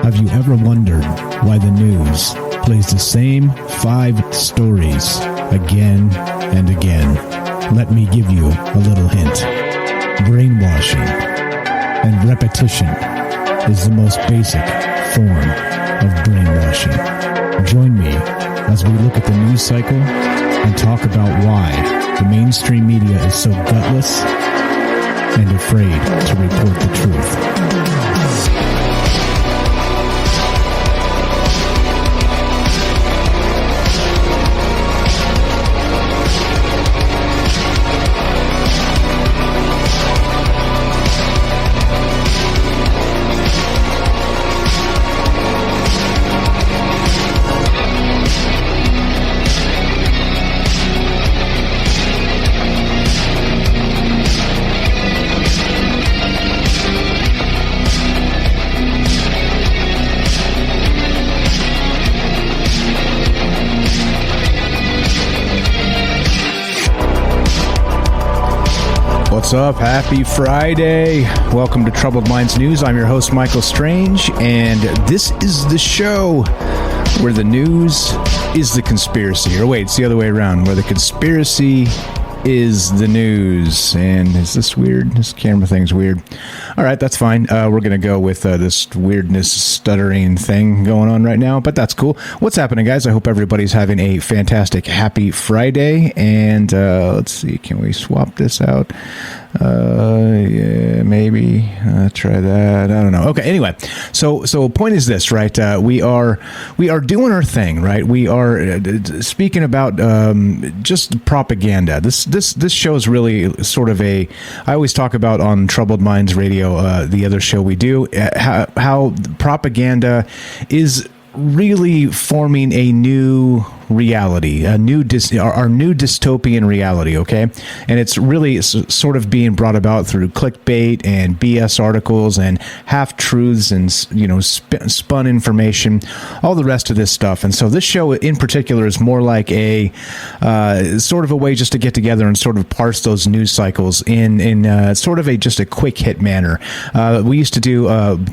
Have you ever wondered why the news plays the same 5 stories again and again? Let me give you a little hint. Brainwashing and repetition is the most basic form of brainwashing. Join me as we look at the news cycle and talk about why the mainstream media is so gutless and afraid to report the truth. What's up? Happy Friday. Welcome to Troubled Minds News. I'm your host, Michael Strange, and this is the show where the news is the conspiracy. Or wait, it's the other way around, where the conspiracy is the news. And is this weird? This camera thing's weird. All right, that's fine. We're going to go with this weirdness stuttering thing going on right now, but that's cool. What's happening, guys? I hope everybody's having a fantastic, happy Friday. And let's see, can we swap this out? Yeah, maybe. Try that. I don't know. Okay, anyway. So point is this, right? We are doing our thing, right? We are speaking about just propaganda. This show is really sort of I always talk about on Troubled Minds Radio, the other show we do, how propaganda is really forming a new reality, our new dystopian reality, okay? And it's really sort of being brought about through clickbait and BS articles and half-truths and, spun information, all the rest of this stuff. And so this show in particular is more like a sort of a way just to get together and sort of parse those news cycles in sort of just a quick hit manner. We used to do,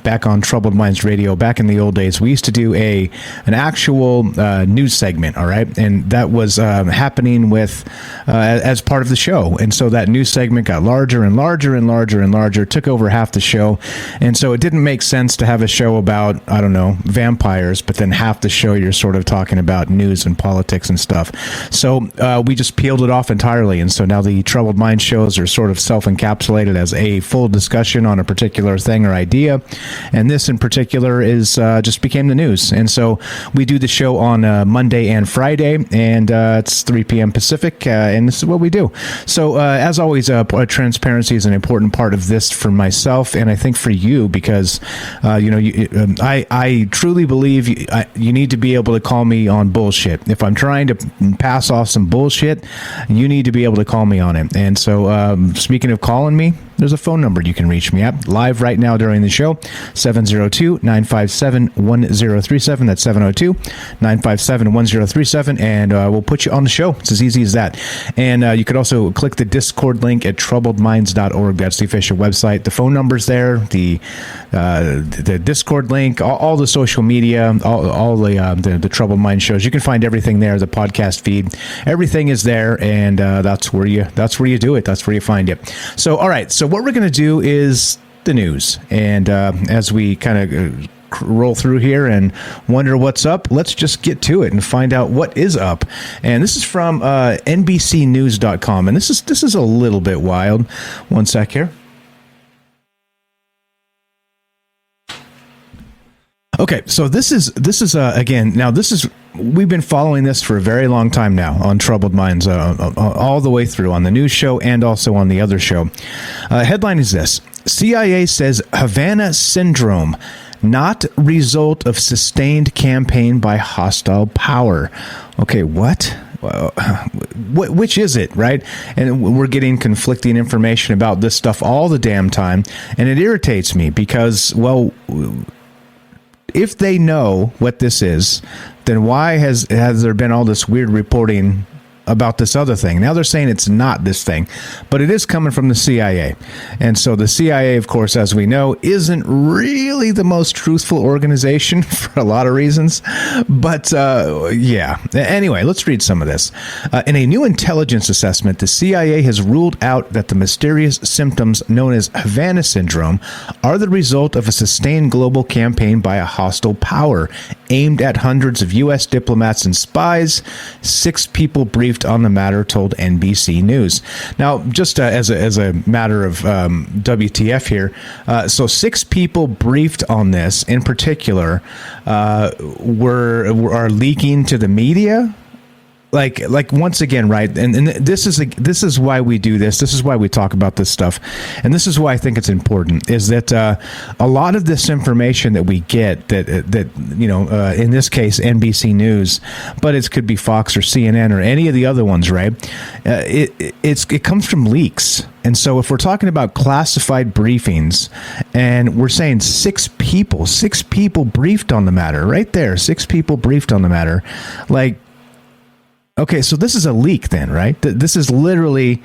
back on Troubled Minds Radio, back in the old days, we used to do an actual news segment, all right? And that was happening with as part of the show. And so that news segment got larger and larger and larger and larger, took over half the show. And so it didn't make sense to have a show about, I don't know, vampires, but then half the show you're sort of talking about news and politics and stuff. So we just peeled it off entirely. And so now the Troubled Mind shows are sort of self-encapsulated as a full discussion on a particular thing or idea. And this in particular is just became the news. And so we do the show on Monday and Friday, and it's 3 p.m. Pacific, and this is what we do. So as always, transparency is an important part of this for myself, and I think for you, because I truly believe you need to be able to call me on bullshit. If I'm trying to pass off some bullshit, you need to be able to call me on it. And so speaking of calling me, there's a phone number you can reach me at live right now during the show, 702-957-1037. That's 702-957-1037, and we'll put you on the show. It's as easy as that. And you could also click the Discord link at troubledminds.org. That's the official website. The phone number's there, the Discord link, all the social media, all the Troubled Mind shows. You can find everything there, the podcast feed. Everything is there, and that's where you do it. That's where you find it. So, all right. So what we're going to do is the news. And as we kind of roll through here and wonder what's up, let's just get to it and find out what is up. And this is from NBCnews.com. And this is a little bit wild. One sec here. Okay, so this is again, now this is, we've been following this for a very long time now on Troubled Minds, all the way through on the news show and also on the other show. Headline is this: CIA says Havana syndrome, not result of sustained campaign by hostile power. Okay, what? Which is it, right? And we're getting conflicting information about this stuff all the damn time, and it irritates me because, well, if they know what this is, then why has there been all this weird reporting about this other thing. Now they're saying it's not this thing, but it is coming from the CIA. And so the CIA, of course, as we know, isn't really the most truthful organization for a lot of reasons. But yeah. Anyway, let's read some of this. In a new intelligence assessment, the CIA has ruled out that the mysterious symptoms known as Havana syndrome are the result of a sustained global campaign by a hostile power aimed at hundreds of U.S. diplomats and spies. 6 people briefed on the matter told NBC News. Now, just as a matter of WTF here, so 6 people briefed on this in particular are leaking to the media. Like once again, right? And this is why we do this. This is why we talk about this stuff, and this is why I think it's important. Is that a lot of this information that we get that in this case NBC News, but it could be Fox or CNN or any of the other ones, right? It comes from leaks. And so if we're talking about classified briefings and we're saying 6 people briefed on the matter, right there, 6 people briefed on the matter, like. Okay, so this is a leak then, right? This is literally,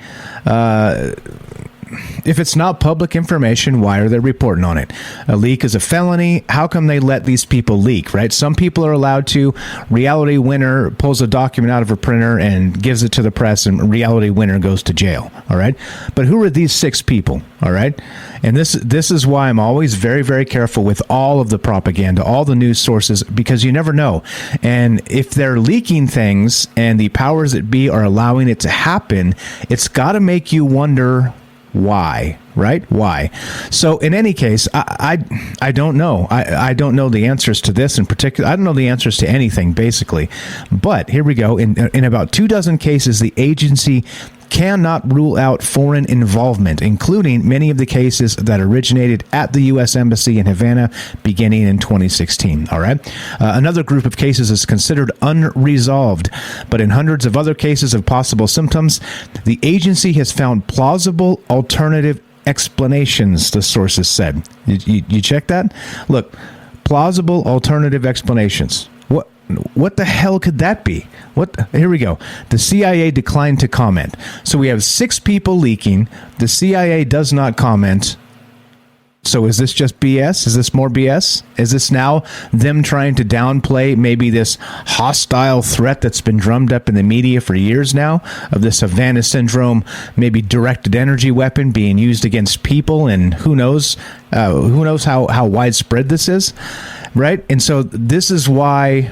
if it's not public information, why are they reporting on it? A leak is a felony. How come they let these people leak, right? Some people are allowed to. Reality Winner pulls a document out of a printer and gives it to the press, and Reality Winner goes to jail, all right? But who are these 6 people, all right? And this is why I'm always very, very careful with all of the propaganda, all the news sources, because you never know. And if they're leaking things and the powers that be are allowing it to happen, it's got to make you wonder why, right? Why? So in any case, I don't know. I don't know the answers to this in particular. I don't know the answers to anything, basically. But here we go. In about 24 cases, the agency cannot rule out foreign involvement, including many of the cases that originated at the U.S. Embassy in Havana beginning in 2016. All right. Another group of cases is considered unresolved, but in hundreds of other cases of possible symptoms, the agency has found plausible alternative explanations, the sources said. You check that? Look, plausible alternative explanations. What the hell could that be? Here we go. The CIA declined to comment. So we have 6 people leaking. The CIA does not comment. So is this just BS? Is this more BS? Is this now them trying to downplay maybe this hostile threat that's been drummed up in the media for years now of this Havana syndrome, maybe directed energy weapon being used against people, and who knows how widespread this is, right? And so this is why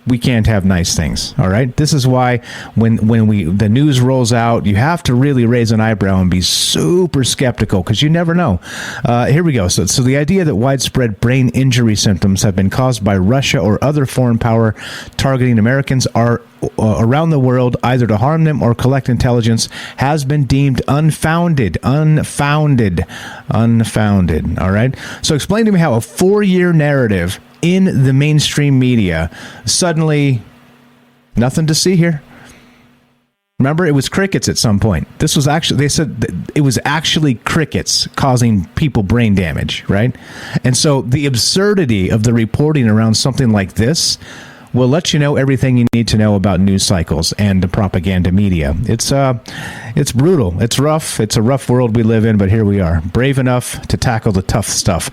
we can't have nice things, all right? This is why when the news rolls out, you have to really raise an eyebrow and be super skeptical, because you never know. Here we go. So the idea that widespread brain injury symptoms have been caused by Russia or other foreign power targeting Americans are around the world, either to harm them or collect intelligence, has been deemed unfounded. All right? So explain to me how a 4-year narrative in the mainstream media, suddenly nothing to see here. Remember, it was crickets at some point. This was actually, they said it was actually crickets causing people brain damage, right? And so the absurdity of the reporting around something like this will let you know everything you need to know about news cycles and the propaganda media. It's brutal. It's rough. It's a rough world we live in, but here we are, brave enough to tackle the tough stuff.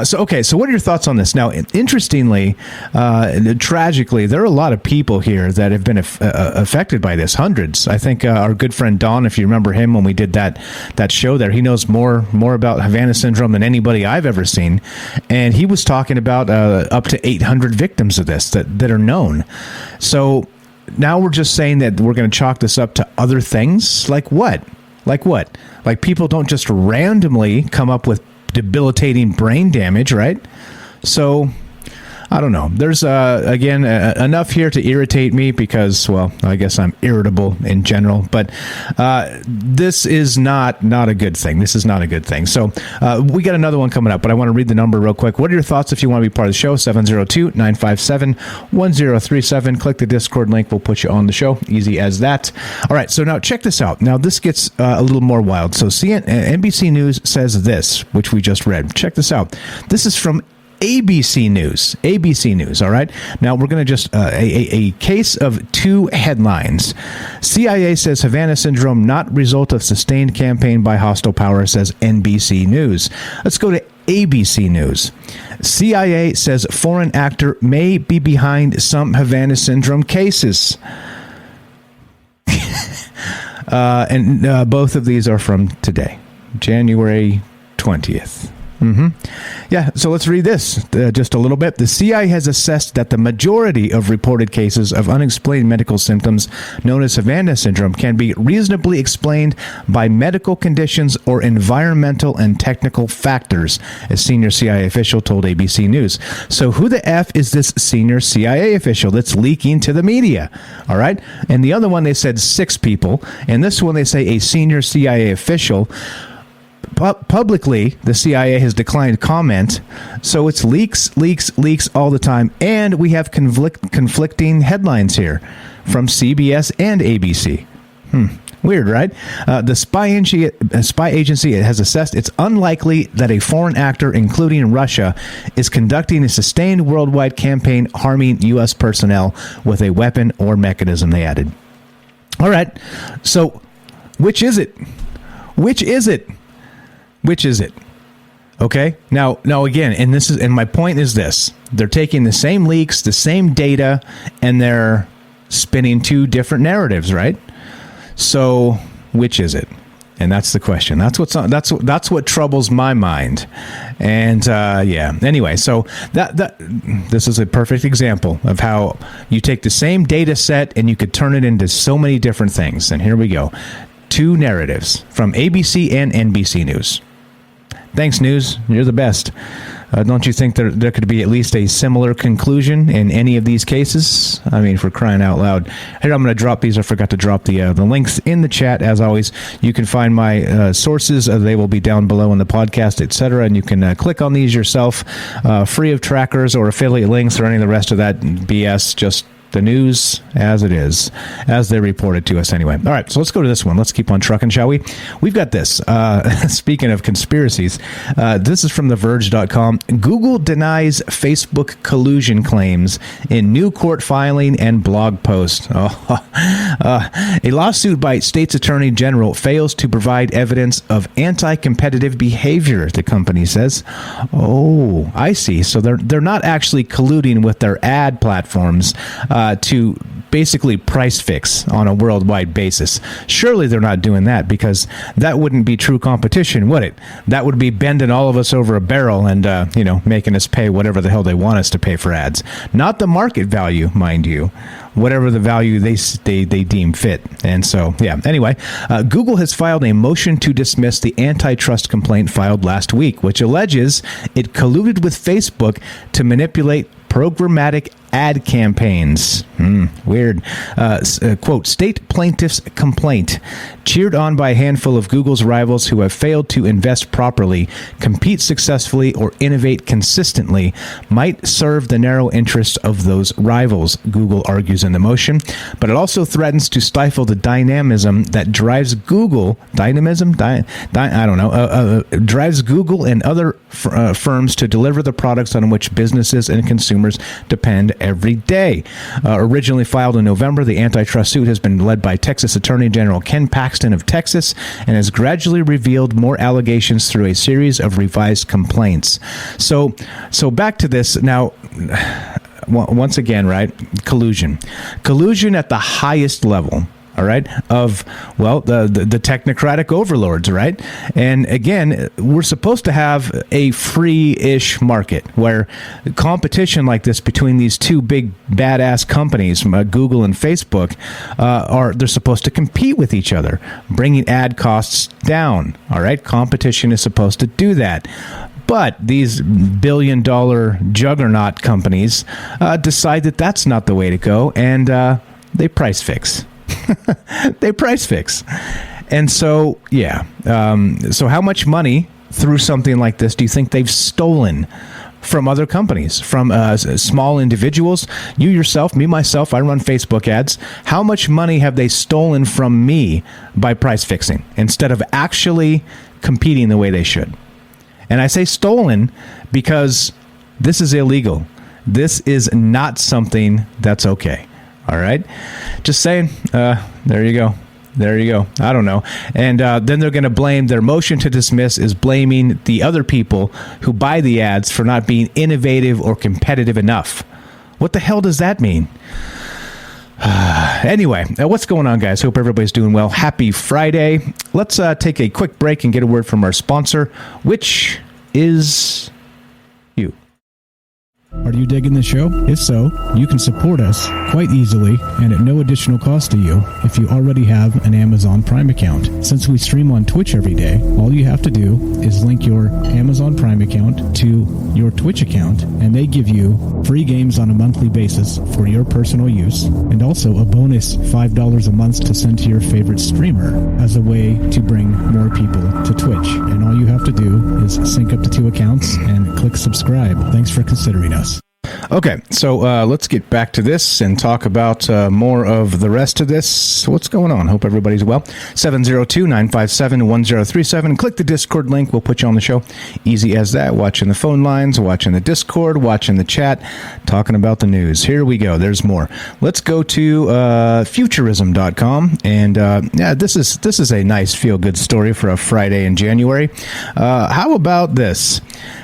So what are your thoughts on this? Now, interestingly, tragically, there are a lot of people here that have been affected by this. Hundreds. I think our good friend Don, if you remember him when we did that show there, he knows more about Havana syndrome than anybody I've ever seen, and he was talking about up to 800 victims of this that are known. So now we're just saying that we're going to chalk this up to other things? Like what? Like people don't just randomly come up with debilitating brain damage, right? So I don't know. There's, again, enough here to irritate me because, well, I guess I'm irritable in general. But this is not a good thing. This is not a good thing. So we got another one coming up, but I want to read the number real quick. What are your thoughts if you want to be part of the show? 702-957-1037. Click the Discord link. We'll put you on the show. Easy as that. All right. So now check this out. Now this gets a little more wild. So NBC News says this, which we just read. Check this out. This is from ABC News. ABC News, all right? Now, we're going to just, a case of two headlines. CIA says Havana syndrome not result of sustained campaign by hostile power, says NBC News. Let's go to ABC News. CIA says foreign actor may be behind some Havana syndrome cases. And both of these are from today, January 20th. Yeah, so let's read this just a little bit. The CIA has assessed that the majority of reported cases of unexplained medical symptoms known as Havana syndrome can be reasonably explained by medical conditions or environmental and technical factors, a senior CIA official told ABC News. So who the F is this senior CIA official that's leaking to the media? All right. And the other one, they said 6 people. And this one, they say a senior CIA official. Publicly, the CIA has declined comment, so it's leaks all the time, and we have conflicting headlines here from CBS and ABC. Weird, right? The spy agency has assessed it's unlikely that a foreign actor, including Russia, is conducting a sustained worldwide campaign harming U.S. personnel with a weapon or mechanism, they added. All right, so which is it? Which is it? Which is it? Okay. Now again, and my point is this: they're taking the same leaks, the same data, and they're spinning 2 different narratives, right? So, which is it? And that's the question. That's what troubles my mind. And yeah. Anyway, so this is a perfect example of how you take the same data set and you could turn it into so many different things. And here we go. 2 narratives from ABC and NBC News. Thanks, News. You're the best. Don't you think there could be at least a similar conclusion in any of these cases? I mean, for crying out loud. Here, I'm going to drop these. I forgot to drop the links in the chat. As always, you can find my sources. They will be down below in the podcast, etc. And you can click on these yourself, free of trackers or affiliate links or any of the rest of that BS. Just the news as it is, as they reported to us anyway. All right, so let's go to this one. Let's keep on trucking, shall we? We've got this. Speaking of conspiracies, this is from TheVerge.com. Google denies Facebook collusion claims in new court filing and blog post. A lawsuit by state's attorney general fails to provide evidence of anti-competitive behavior, the company says. Oh, I see. So they're not actually colluding with their ad platforms to basically price fix on a worldwide basis. Surely they're not doing that, because that wouldn't be true competition, would it? That would be bending all of us over a barrel and making us pay whatever the hell they want us to pay for ads. Not the market value, mind you. Whatever the value they deem fit. And so, yeah. Anyway, Google has filed a motion to dismiss the antitrust complaint filed last week, which alleges it colluded with Facebook to manipulate programmatic ad campaigns. Weird. Quote, state plaintiff's complaint, cheered on by a handful of Google's rivals who have failed to invest properly, compete successfully, or innovate consistently, might serve the narrow interests of those rivals, Google argues in the motion. But it also threatens to stifle the dynamism that drives Google, drives Google and other firms to deliver the products on which businesses and consumers depend every day. Originally filed in November, the antitrust suit has been led by Texas Attorney General Ken Paxton of Texas and has gradually revealed more allegations through a series of revised complaints. So back to this now. Once again, right? Collusion at the highest level. All right, of, well, the technocratic overlords, right? And again, we're supposed to have a free-ish market where competition like this between these 2 big badass companies, Google and Facebook, they're supposed to compete with each other, bringing ad costs down. All right, competition is supposed to do that. But these billion-dollar juggernaut companies decide that that's not the way to go, and they price fix. They price fix. And so, yeah. So how much money through something like this do you think they've stolen from other companies, from small individuals? You yourself, me, myself, I run Facebook ads. How much money have they stolen from me by price fixing instead of actually competing the way they should? And I say stolen because This is illegal. This is not something that's okay. All right? Just saying. There you go. There you go. I don't know. And then they're going to blame their motion to dismiss is blaming the other people who buy the ads for not being innovative or competitive enough. What the hell does that mean? Anyway, what's going on, guys? Hope everybody's doing well. Happy Friday. Let's take a quick break and get a word from our sponsor, which is you. Are you digging the show? If so, you can support us quite easily and at no additional cost to you if you already have an Amazon Prime account. Since we stream on Twitch every day, all you have to do is link your Amazon Prime account to your Twitch account, and they give you free games on a monthly basis for your personal use, and also a bonus $5 a month to send to your favorite streamer as a way to bring more people to Twitch. And all you have to do is sync up to 2 accounts and click subscribe. Thanks for considering us. Okay, so let's get back to this and talk about more of the rest of this. What's going on? Hope everybody's well. 702-957-1037. Click the Discord link. We'll put you on the show. Easy as that. Watching the phone lines, watching the Discord, watching the chat, talking about the news. Here we go. There's more. Let's go to futurism.com. And yeah, this is a nice feel-good story for a Friday in January. How about this?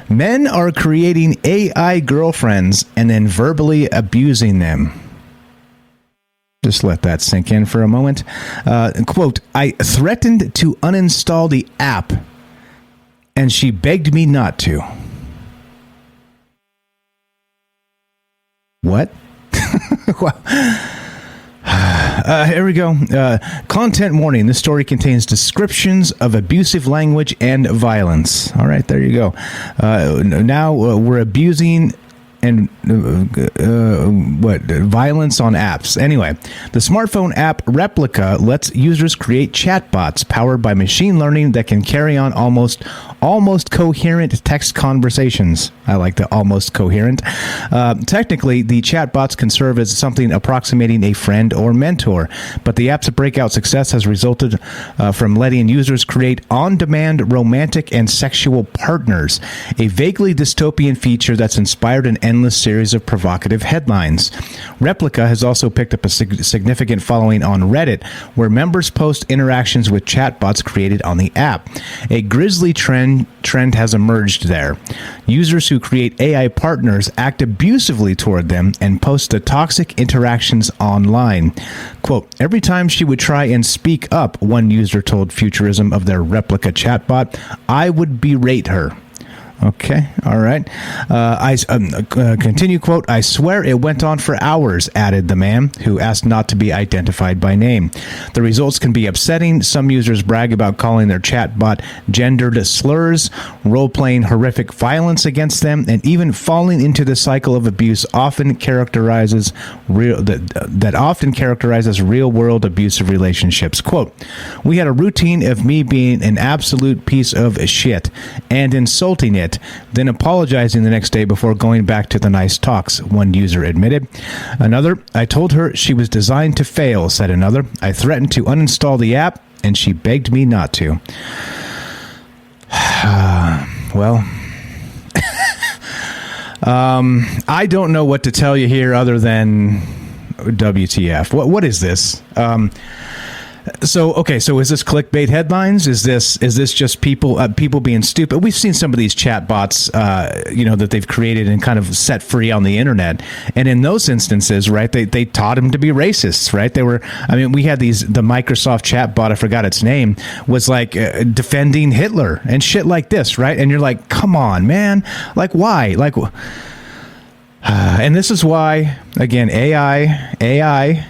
Men are creating AI girlfriends and then verbally abusing them. Just let that sink in for a moment. Quote, I threatened to uninstall the app, and she begged me not to. What? Well, here we go. Content warning. This story contains descriptions of abusive language and violence. All right, there you go. Now we're abusing and violence on apps. Anyway, the smartphone app Replica lets users create chatbots powered by machine learning that can carry on almost coherent text conversations. I like the almost coherent. Technically, the chatbots can serve as something approximating a friend or mentor, but the app's breakout success has resulted from letting users create on-demand romantic and sexual partners, a vaguely dystopian feature that's inspired an endless series of provocative headlines. Replica has also picked up a significant following on Reddit, where members post interactions with chatbots created on the app. A grisly trend has emerged there. Users who create AI partners act abusively toward them and post the toxic interactions online. Quote, every time she would try and speak up, one user told Futurism of their Replica chatbot, I would berate her. Okay, all right. Continue, quote, I swear it went on for hours, added the man, who asked not to be identified by name. The results can be upsetting. Some users brag about calling their chatbot gendered slurs, role-playing horrific violence against them, and even falling into the cycle of abuse often characterizes real-world abusive relationships. Quote, we had a routine of me being an absolute piece of shit and insulting it, then apologizing the next day before going back to the nice talks, one user admitted. Another, I told her she was designed to fail, said another. I threatened to uninstall the app, and she begged me not to. Well, I don't know what to tell you here other than WTF. What is this? So is this clickbait headlines? Is this just people being stupid? We've seen some of these chatbots, that they've created and kind of set free on the internet, and in those instances, right, they taught them to be racists, right? We had the Microsoft chatbot, I forgot its name, was like defending Hitler and shit like this, right? And you're like, come on, man, like why, like. And this is why, again, AI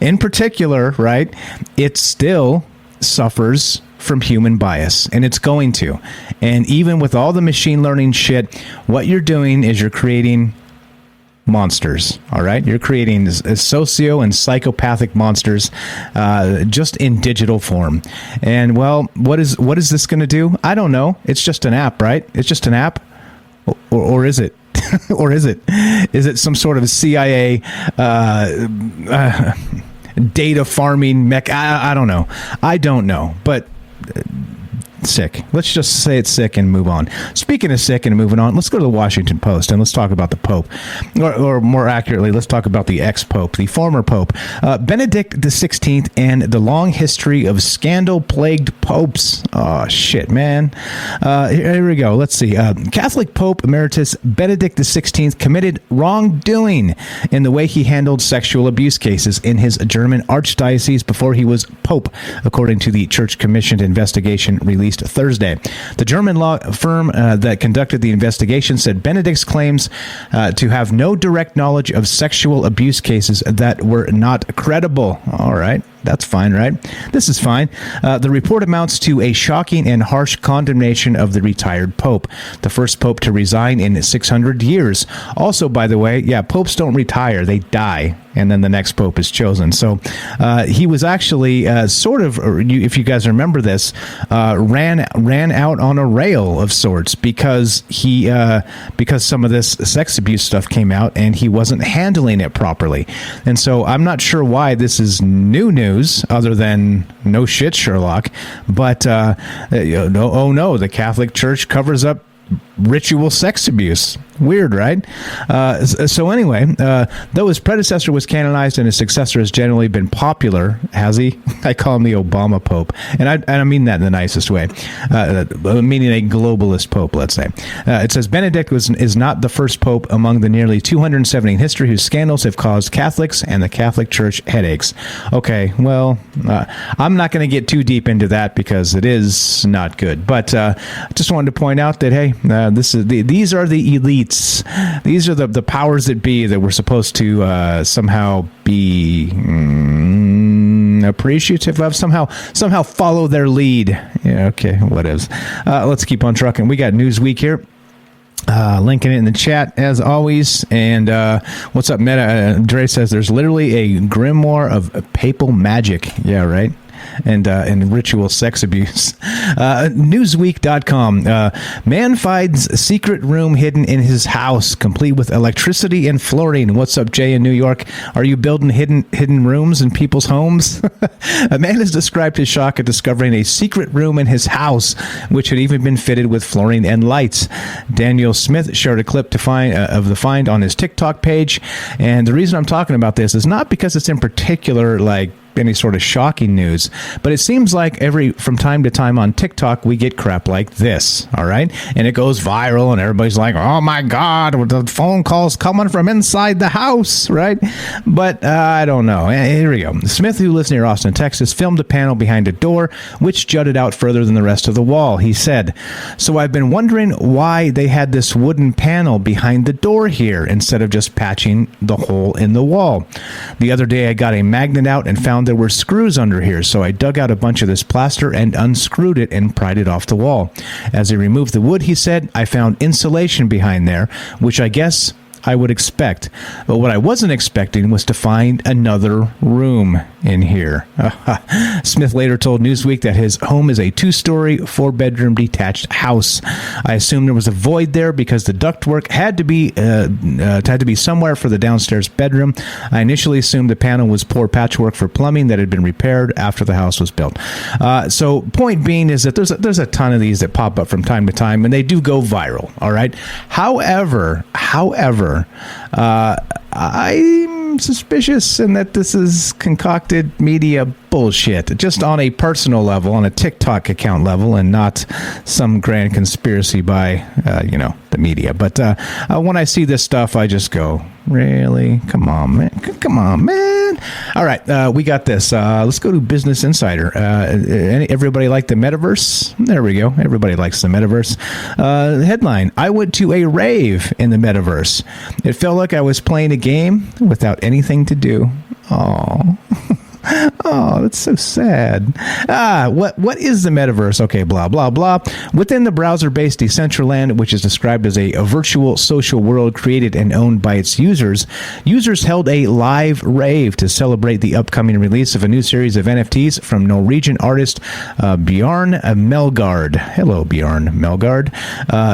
in particular, right, it still suffers from human bias, and it's going to. And even with all the machine learning shit, what you're doing is you're creating monsters, all right? You're creating socio and psychopathic monsters just in digital form. And, well, what is this going to do? I don't know. It's just an app, right? It's just an app. Or is it? Or is it some sort of CIA data farming mech? I don't know. But Sick. Let's just say it's sick and move on. Speaking of sick and moving on, let's go to the Washington Post and let's talk about the Pope. Or more accurately, let's talk about the ex-Pope, the former Pope, Benedict XVI, and the long history of scandal-plagued popes. Oh, shit, man. Here we go. Let's see. Catholic Pope Emeritus Benedict XVI committed wrongdoing in the way he handled sexual abuse cases in his German archdiocese before he was Pope, according to the church-commissioned investigation released Thursday. The German law firm that conducted the investigation said Benedict's claims to have no direct knowledge of sexual abuse cases that were not credible. All right. That's fine, right? This is fine. The report amounts to a shocking and harsh condemnation of the retired pope, the first pope to resign in 600 years. Also, by the way, popes don't retire. They die, and then the next pope is chosen. So he was actually sort of, if you guys remember this, ran out on a rail of sorts because some of this sex abuse stuff came out, and he wasn't handling it properly. And so I'm not sure why this is new news, other than no shit, Sherlock. But the Catholic Church covers up ritual sex abuse. Weird, right? So anyway, though his predecessor was canonized and his successor has generally been popular, has he? I call him the Obama Pope, and I mean that in the nicest way, meaning a globalist Pope, let's say. It says Benedict is not the first Pope among the nearly 270 in history whose scandals have caused Catholics and the Catholic Church headaches. Okay, well, I'm not going to get too deep into that because it is not good, but just wanted to point out that, hey, these are the elites. These are the powers that be that we're supposed to somehow be appreciative of, somehow follow their lead. Yeah, okay, whatevs. Let's keep on trucking. We got Newsweek here. Linking it in the chat as always. And what's up, Meta? Dre says there's literally a grimoire of papal magic. Yeah, right. And ritual sex abuse. Newsweek.com. Man finds secret room hidden in his house, complete with electricity and fluorine. What's up, Jay in New York? Are you building hidden rooms in people's homes? A man has described his shock at discovering a secret room in his house, which had even been fitted with fluorine and lights. Daniel Smith shared a clip of the find on his TikTok page. And the reason I'm talking about this is not because it's in particular like any sort of shocking news, but it seems like from time to time on TikTok we get crap like this, all right? And it goes viral and everybody's like, oh my God, the phone call's coming from inside the house, right? But I don't know. Here we go. Smith, who lives near Austin, Texas, filmed a panel behind a door which jutted out further than the rest of the wall. He said, so I've been wondering why they had this wooden panel behind the door here instead of just patching the hole in the wall. The other day I got a magnet out and found there were screws under here, so I dug out a bunch of this plaster and unscrewed it and pried it off the wall. As he removed the wood, he said, I found insulation behind there, which I guess I would expect. But what I wasn't expecting was to find another room in here. Smith later told Newsweek that his home is a 2-story, 4-bedroom detached house. I assumed there was a void there because the ductwork had to be somewhere for the downstairs bedroom. I initially assumed the panel was poor patchwork for plumbing that had been repaired after the house was built. So point being is that there's a ton of these that pop up from time to time, and they do go viral. All right. However, I'm suspicious in that this is concocted media bullshit, just on a personal level, on a TikTok account level, and not some grand conspiracy by, the media. But when I see this stuff, I just go, really? Come on, man. All right, we got this. Let's go to Business Insider. Everybody like the Metaverse? There we go. Everybody likes the Metaverse. Headline, I went to a rave in the Metaverse. It felt like I was playing a game without anything to do. Aww. Oh, that's so sad. What is the Metaverse? Okay, blah, blah, blah. Within the browser-based Decentraland, which is described as a virtual social world created and owned by its users held a live rave to celebrate the upcoming release of a new series of NFTs from Norwegian artist Bjorn Melgaard. Hello, Bjorn Melgaard.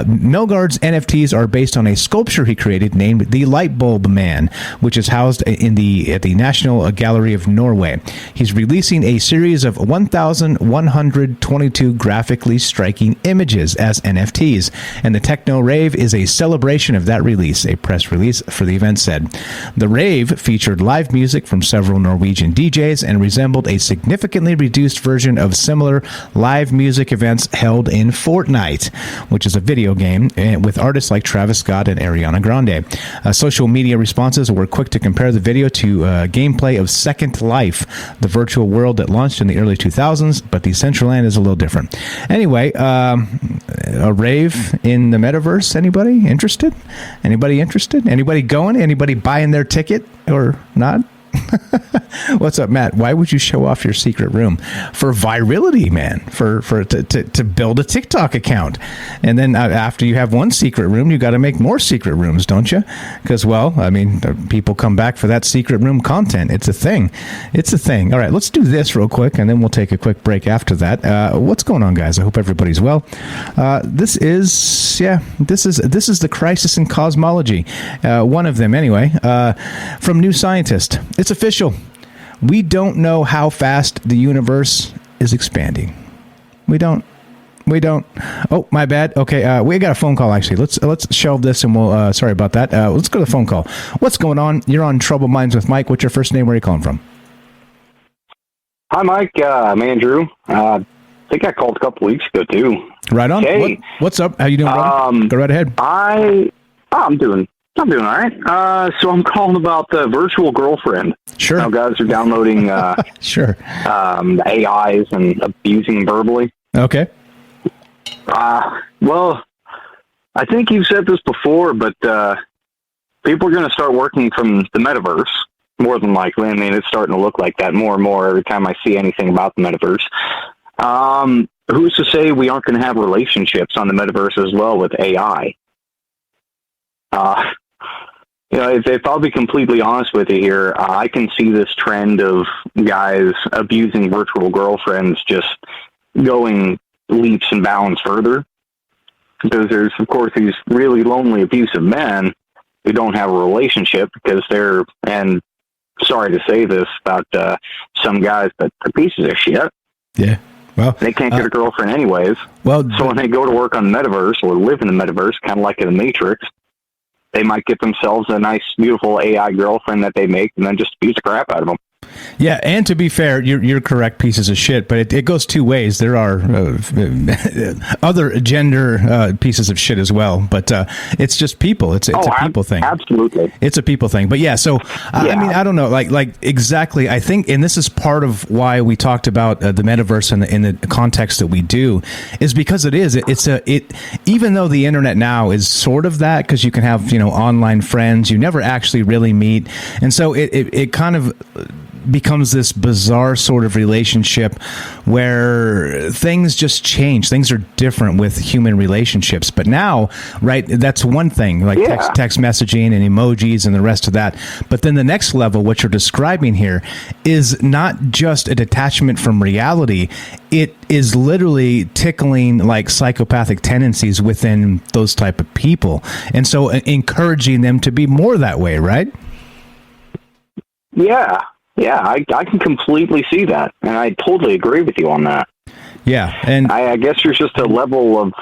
Melgaard's NFTs are based on a sculpture he created named the Lightbulb Man, which is housed at the National Gallery of Norway. He's releasing a series of 1,122 graphically striking images as NFTs, and the Techno Rave is a celebration of that release, a press release for the event said. The rave featured live music from several Norwegian DJs and resembled a significantly reduced version of similar live music events held in Fortnite, which is a video game, with artists like Travis Scott and Ariana Grande. Social media responses were quick to compare the video to gameplay of Second Life, the virtual world that launched in the early 2000s, but Decentraland is a little different. Anyway, a rave in the metaverse. Anybody interested? Anybody going? Anybody buying their ticket or not? What's up, Matt? Why would you show off your secret room? For virility, man. To build a TikTok account, and then after you have one secret room, you got to make more secret rooms, don't you? Because, well, I mean, people come back for that secret room content. It's a thing. All right, let's do this real quick, and then we'll take a quick break after that. What's going on, guys? I hope everybody's well. This is the crisis in cosmology. One of them, anyway. From New Scientist. It's official. We don't know how fast the universe is expanding. We don't. Oh, my bad. Okay, we got a phone call, actually. Let's shelve this, and we'll... sorry about that. Let's go to the phone call. What's going on? You're on Troubled Minds with Mike. What's your first name? Where are you calling from? Hi, Mike. I'm Andrew. I think I called a couple weeks ago, too. Right on. Hey. What's up? How you doing, brother? Go right ahead. I'm doing all right. So I'm calling about the virtual girlfriend. Sure. How guys are downloading sure. The AIs and abusing them verbally. Okay. Well, I think you've said this before, but people are going to start working from the metaverse, more than likely. I mean, it's starting to look like that more and more every time I see anything about the metaverse. Who's to say we aren't going to have relationships on the metaverse as well with AI? If I'll be completely honest with you here, I can see this trend of guys abusing virtual girlfriends just going leaps and bounds further. Because there's, of course, these really lonely, abusive men who don't have a relationship because they're, and sorry to say this about some guys, but they're pieces of shit. Yeah. Well, they can't get a girlfriend anyways. Well, so when they go to work on the metaverse or live in the metaverse, kind of like in the Matrix, they might get themselves a nice, beautiful AI girlfriend that they make and then just abuse the crap out of them. Yeah, and to be fair, you're correct, pieces of shit, but it goes two ways. There are other gender pieces of shit as well, but it's just people. It's a people thing. Absolutely. It's a people thing. But yeah, so, I mean, I don't know, like exactly, I think, and this is part of why we talked about the metaverse in the context that we do, is because even though the internet now is sort of that, because you can have, online friends, you never actually really meet. And so it kind of becomes this bizarre sort of relationship where things just change. Things are different with human relationships. But now, right, that's one thing, like text messaging and emojis and the rest of that. But then the next level, what you're describing here, is not just a detachment from reality. It is literally tickling like psychopathic tendencies within those type of people. And so encouraging them to be more that way, right? Yeah, I can completely see that, and I totally agree with you on that. Yeah, and I guess there's just a level of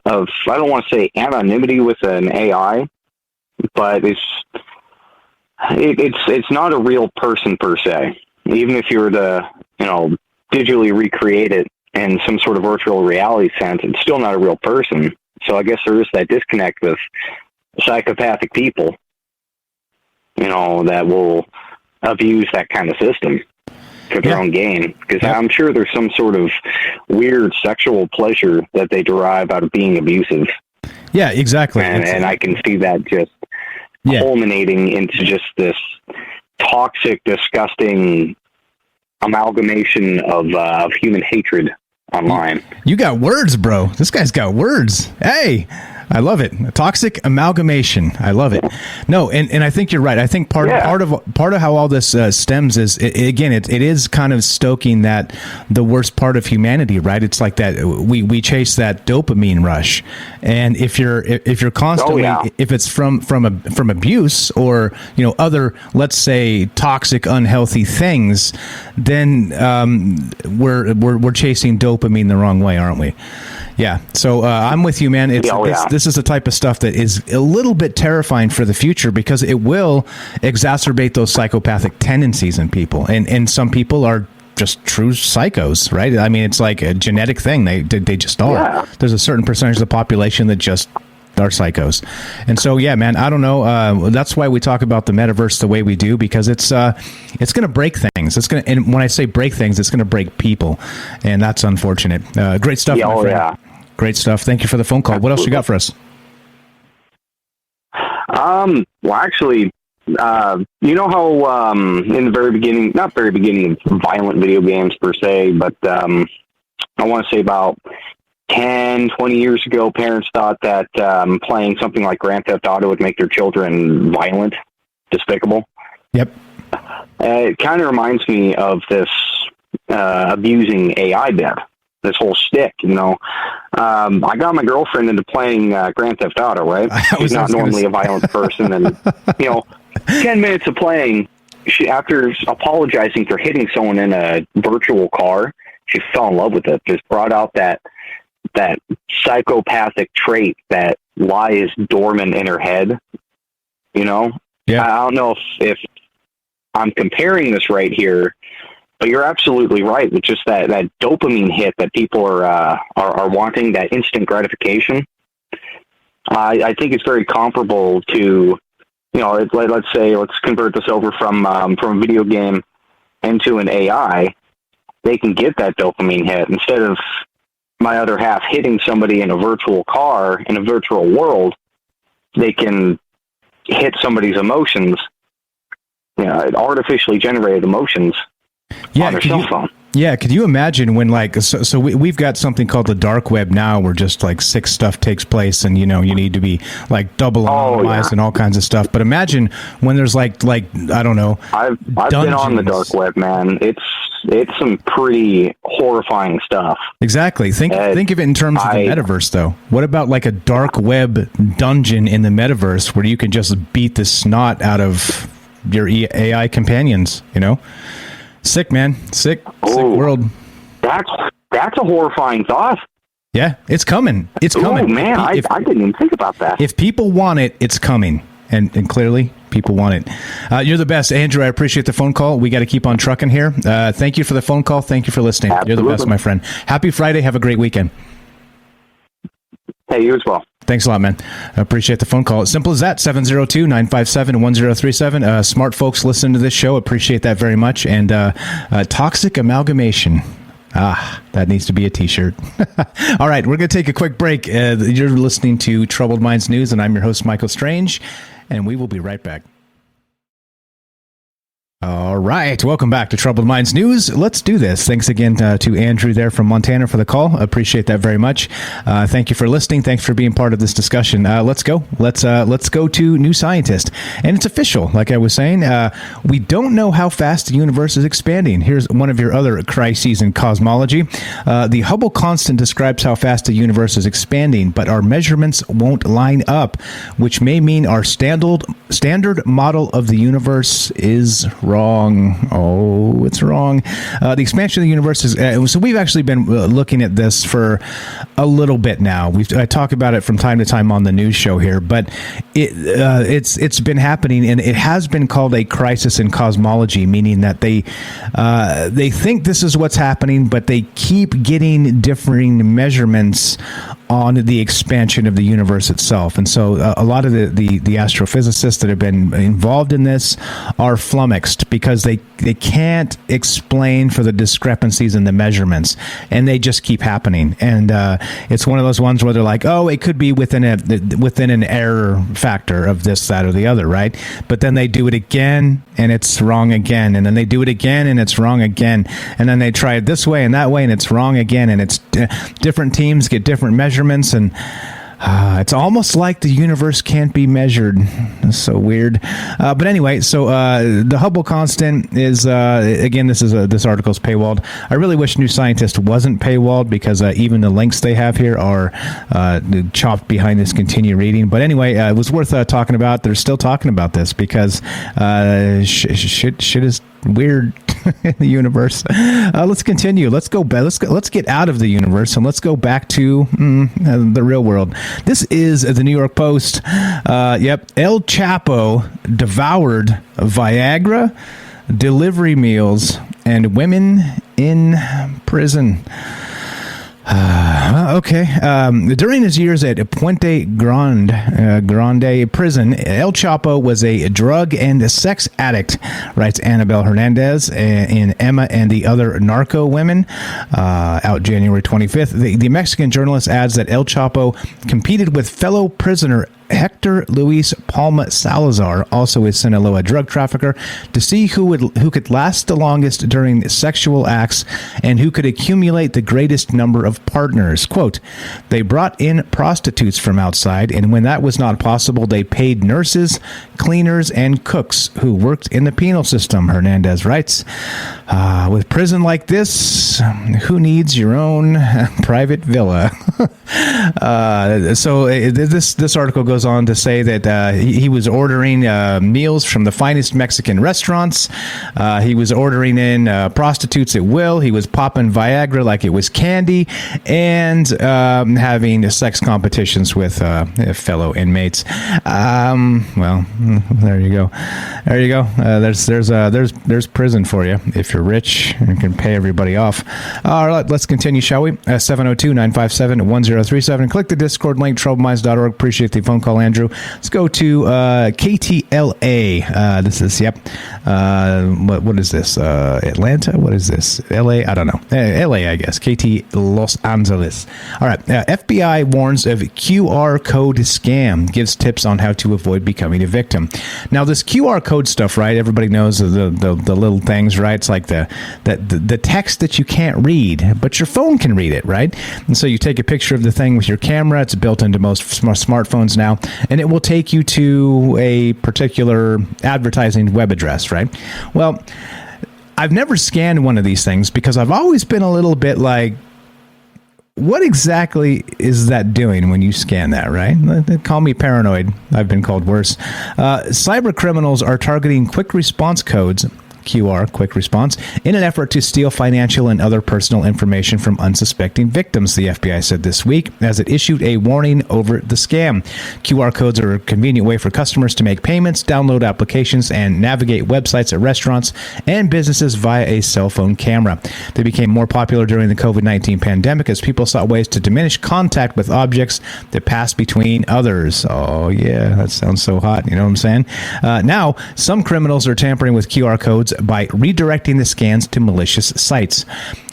I don't want to say anonymity with an AI, but it's not a real person per se. Even if you were to digitally recreate it in some sort of virtual reality sense, it's still not a real person. So I guess there is that disconnect with psychopathic people, that will abuse that kind of system for their own gain. Because I'm sure there's some sort of weird sexual pleasure that they derive out of being abusive. Yeah, exactly. And I can see that just culminating into just this toxic, disgusting amalgamation of human hatred online. You got words, bro. This guy's got words. Hey, I love it. Toxic amalgamation. I love it. No, and I think you're right. I think part of how all this stems is it is kind of stoking that the worst part of humanity, right? It's like that we chase that dopamine rush, and if you're constantly if it's from abuse or other, let's say, toxic, unhealthy things, then we're chasing dopamine the wrong way, aren't we? Yeah, so I'm with you, man. This is the type of stuff that is a little bit terrifying for the future because it will exacerbate those psychopathic tendencies in people, and some people are just true psychos, right? I mean, it's like a genetic thing. They just are. Yeah. There's a certain percentage of the population that just are psychos, and so man, I don't know. That's why we talk about the metaverse the way we do, because it's going to break things. And when I say break things, it's going to break people, and that's unfortunate. Great stuff, my friend. Yeah. Great stuff. Thank you for the phone call. Absolutely. What else you got for us? Well, actually, you know how in the very beginning, not very beginning of violent video games per se, but I want to say about 10, 20 years ago, parents thought that playing something like Grand Theft Auto would make their children violent, despicable. Yep. It kind of reminds me of this abusing AI bit. This whole stick, I got my girlfriend into playing Grand Theft Auto, right? She's not normally a violent person. And, 10 minutes of playing, after apologizing for hitting someone in a virtual car, she fell in love with it. Just brought out that psychopathic trait that lies dormant in her head, Yeah. I don't know if I'm comparing this right here, but you're absolutely right. It's just that dopamine hit that people are wanting, that instant gratification. I think it's very comparable to, let's convert this over from a video game into an AI. They can get that dopamine hit instead of my other half hitting somebody in a virtual car in a virtual world. They can hit somebody's emotions, artificially generated emotions. On their cell phone. Yeah, could you imagine when we've got something called the dark web now, where just sick stuff takes place, and you need to be double anonymized and all kinds of stuff. But imagine when there's I don't know. I've been on the dark web, man. It's some pretty horrifying stuff. Exactly. Think of it in terms of the metaverse, though. What about a dark web dungeon in the metaverse where you can just beat the snot out of your AI companions? Sick, man. Sick world. That's a horrifying thought. Yeah, it's coming. It's coming. Oh, man, I didn't even think about that. If people want it, it's coming. And clearly, people want it. You're the best. Andrew, I appreciate the phone call. We got to keep on trucking here. Thank you for the phone call. Thank you for listening. Absolutely. You're the best, my friend. Happy Friday. Have a great weekend. Hey, you as well. Thanks a lot, man. I appreciate the phone call. It's simple as that, 702-957-1037. Smart folks listen to this show. Appreciate that very much. And toxic amalgamation. That needs to be a T-shirt. All right, we're going to take a quick break. You're listening to Troubled Minds News, and I'm your host, Michael Strange, and we will be right back. All right. Welcome back to Troubled Minds News. Let's do this. Thanks again to Andrew there from Montana for the call. Appreciate that very much. Thank you for listening. Thanks for being part of this discussion. Let's go. Let's go to New Scientist. And it's official. Like I was saying, we don't know how fast the universe is expanding. Here's one of your other crises in cosmology. The Hubble constant describes how fast the universe is expanding, but our measurements won't line up, which may mean our standard model of the universe is wrong. Oh, it's wrong. The expansion of the universe is so we've actually been looking at this for a little bit now. I talk about it from time to time on the news show here, but it's been happening, and it has been called a crisis in cosmology, meaning that they think this is what's happening, but they keep getting differing measurements on the expansion of the universe itself. And so a lot of the astrophysicists that have been involved in this are flummoxed because they can't explain for the discrepancies in the measurements, and they just keep happening. And it's one of those ones where they're like, oh, it could be within an error factor of this, that, or the other, right? But then they do it again, and it's wrong again. And then they do it again, and it's wrong again. And then they try it this way and that way, and it's wrong again. And it's different teams get different measurements, and It's almost like the universe can't be measured. That's so weird. But anyway, so the Hubble constant is, again, this article is paywalled. I really wish New Scientist wasn't paywalled because even the links they have here are chopped behind this continue reading. But anyway, it was worth talking about. They're still talking about this because shit is weird in the universe. Let's continue. Let's go back. Let's get out of the universe and let's go back to the real world. This is the New York Post. Yep, El Chapo devoured Viagra, delivery meals, and women in prison. Okay. During his years at Puente Grande prison, El Chapo was a drug and a sex addict, writes Annabelle Hernandez in Emma and the Other Narco Women, out January 25th. The Mexican journalist adds that El Chapo competed with fellow prisoner Hector Luis Palma Salazar, also a Sinaloa drug trafficker, to see who could last the longest during sexual acts and who could accumulate the greatest number of partners. Quote, they brought in prostitutes from outside, and when that was not possible, they paid nurses, cleaners, and cooks who worked in the penal system, Hernandez writes. With prison like this, who needs your own private villa? So this article goes on to say that he was ordering meals from the finest Mexican restaurants. He was ordering in prostitutes at will. He was popping Viagra like it was candy, and having sex competitions with fellow inmates. Well, there you go. There you go. There's prison for you if you're rich and can pay everybody off. All right, let's continue, shall we? 702-957-1037. Click the Discord link, troubleminds.org. Appreciate the phone call, Andrew. Let's go to KTLA. This is, yep. What is this? Atlanta? What is this? LA? I don't know. LA, I guess. KT Los Angeles. All right. FBI warns of QR code scam, gives tips on how to avoid becoming a victim. Now, this QR code stuff, right? Everybody knows the little things, right? It's like the text that you can't read, but your phone can read it, right? And so you take a picture of the thing with your camera. It's built into most smartphones now, and it will take you to a particular advertising web address, right? Well, I've never scanned one of these things because I've always been a little bit like, what exactly is that doing when you scan that, right? They call me paranoid. I've been called worse. Cyber criminals are targeting quick response codes, QR, quick response, in an effort to steal financial and other personal information from unsuspecting victims, the FBI said this week, as it issued a warning over the scam. QR codes are a convenient way for customers to make payments, download applications, and navigate websites at restaurants and businesses via a cell phone camera. They became more popular during the COVID-19 pandemic as people sought ways to diminish contact with objects that pass between others. Oh, yeah, that sounds so hot. You know what I'm saying? Now, some criminals are tampering with QR codes by redirecting the scans to malicious sites.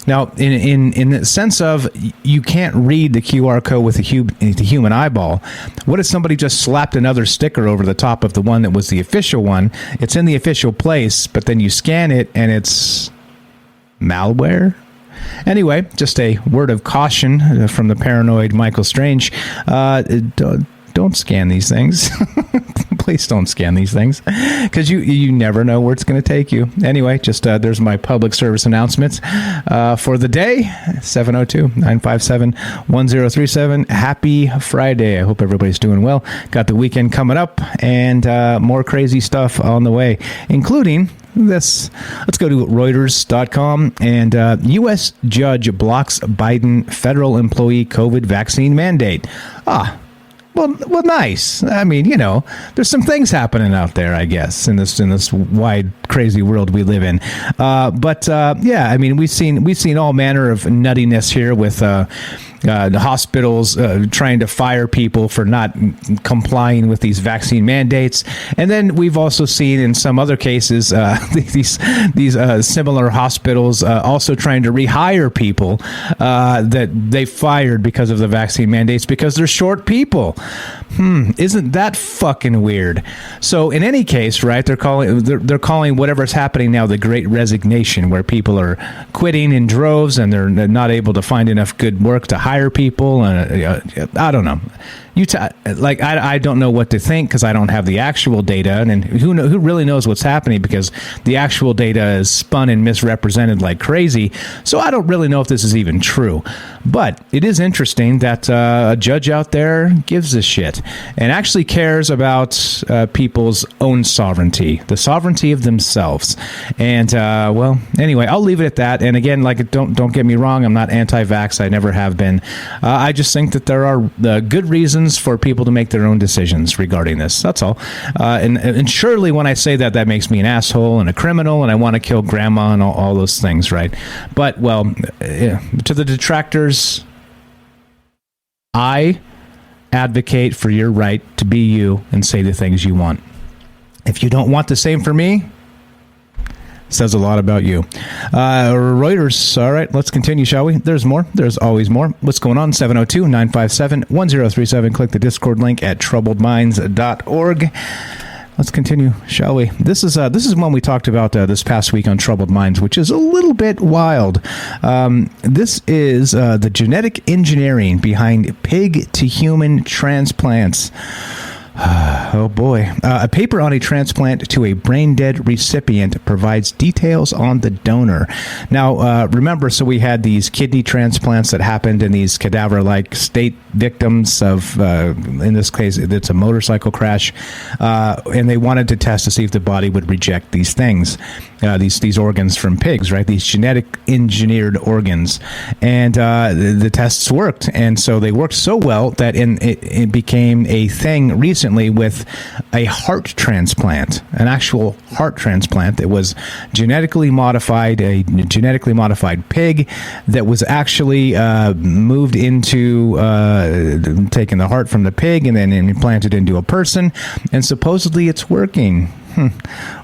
Now, in the sense of you can't read the QR code with the human eyeball, what if somebody just slapped another sticker over the top of the one that was the official one? It's in the official place, but then you scan it and it's malware? Anyway, just a word of caution from the paranoid Michael Strange. Don't scan these things. Please don't scan these things because you never know where it's going to take you. Anyway, just there's my public service announcements for the day. 702-957-1037. Happy Friday. I hope everybody's doing well. Got the weekend coming up and more crazy stuff on the way, including this. Let's go to Reuters.com. And U.S. judge blocks Biden federal employee COVID vaccine mandate. Well, nice. I mean, you know, there's some things happening out there, I guess, in this wide, crazy world we live in. But yeah, I mean, we've seen all manner of nuttiness here with the hospitals trying to fire people for not complying with these vaccine mandates, and then we've also seen in some other cases these similar hospitals also trying to rehire people that they fired because of the vaccine mandates because they're short people. Isn't that fucking weird? So in any case, right? They're calling whatever's happening now the Great Resignation, where people are quitting in droves and they're not able to find enough good work to hire people. And I don't know. I don't know what to think because I don't have the actual data, and who really knows what's happening because the actual data is spun and misrepresented like crazy. So I don't really know if this is even true. But it is interesting that a judge out there gives a shit and actually cares about people's own sovereignty, the sovereignty of themselves. And well, anyway, I'll leave it at that. And again, like, don't get me wrong, I'm not anti-vax. I never have been. I just think that there are good reasons for people to make their own decisions regarding this. That's all. And surely when I say that makes me an asshole and a criminal and I want to kill grandma and all those things, right? But, well, to the detractors, I advocate for your right to be you and say the things you want. If you don't want the same for me, says a lot about you. Reuters. All right, let's continue, shall we? There's more. There's always more. What's going on? 702-957-1037. Click the Discord link at troubledminds.org. Let's continue, shall we? This is one we talked about this past week on Troubled Minds, which is a little bit wild. This is the genetic engineering behind pig-to-human transplants. Oh boy. A paper on a transplant to a brain-dead recipient provides details on the donor. Now, remember, so we had these kidney transplants that happened in these cadaver-like state victims of, in this case, it's a motorcycle crash, and they wanted to test to see if the body would reject these things, these organs from pigs, right? These genetic engineered organs. And the tests worked, and so they worked so well that it became a thing recently with a heart transplant, an actual heart transplant that was genetically modified, a genetically modified pig that was actually moved into taking the heart from the pig and then implanted into a person, and supposedly it's working.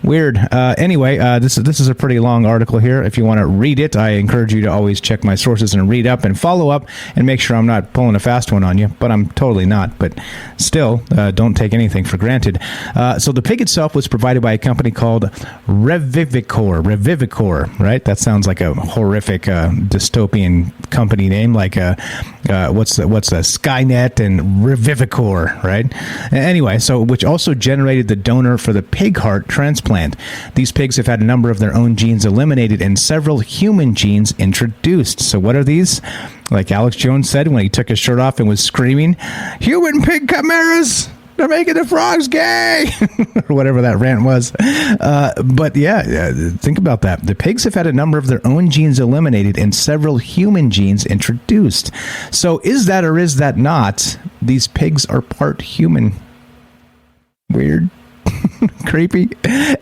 Weird. Anyway, this is a pretty long article here. If you want to read it, I encourage you to always check my sources and read up and follow up and make sure I'm not pulling a fast one on you, but I'm totally not. But still, don't take anything for granted. So the pig itself was provided by a company called Revivicor, right? That sounds like a horrific dystopian company name, like what's Skynet and Revivicor, right? Anyway, so which also generated the donor for the pig heart transplant. These pigs have had a number of their own genes eliminated and several human genes introduced. So what are these? Like Alex Jones said when he took his shirt off and was screaming, "Human pig chimeras! They're making the frogs gay!" or whatever that rant was. But yeah, think about that. The pigs have had a number of their own genes eliminated and several human genes introduced. So is that or is that not? These pigs are part human. Weird. Creepy.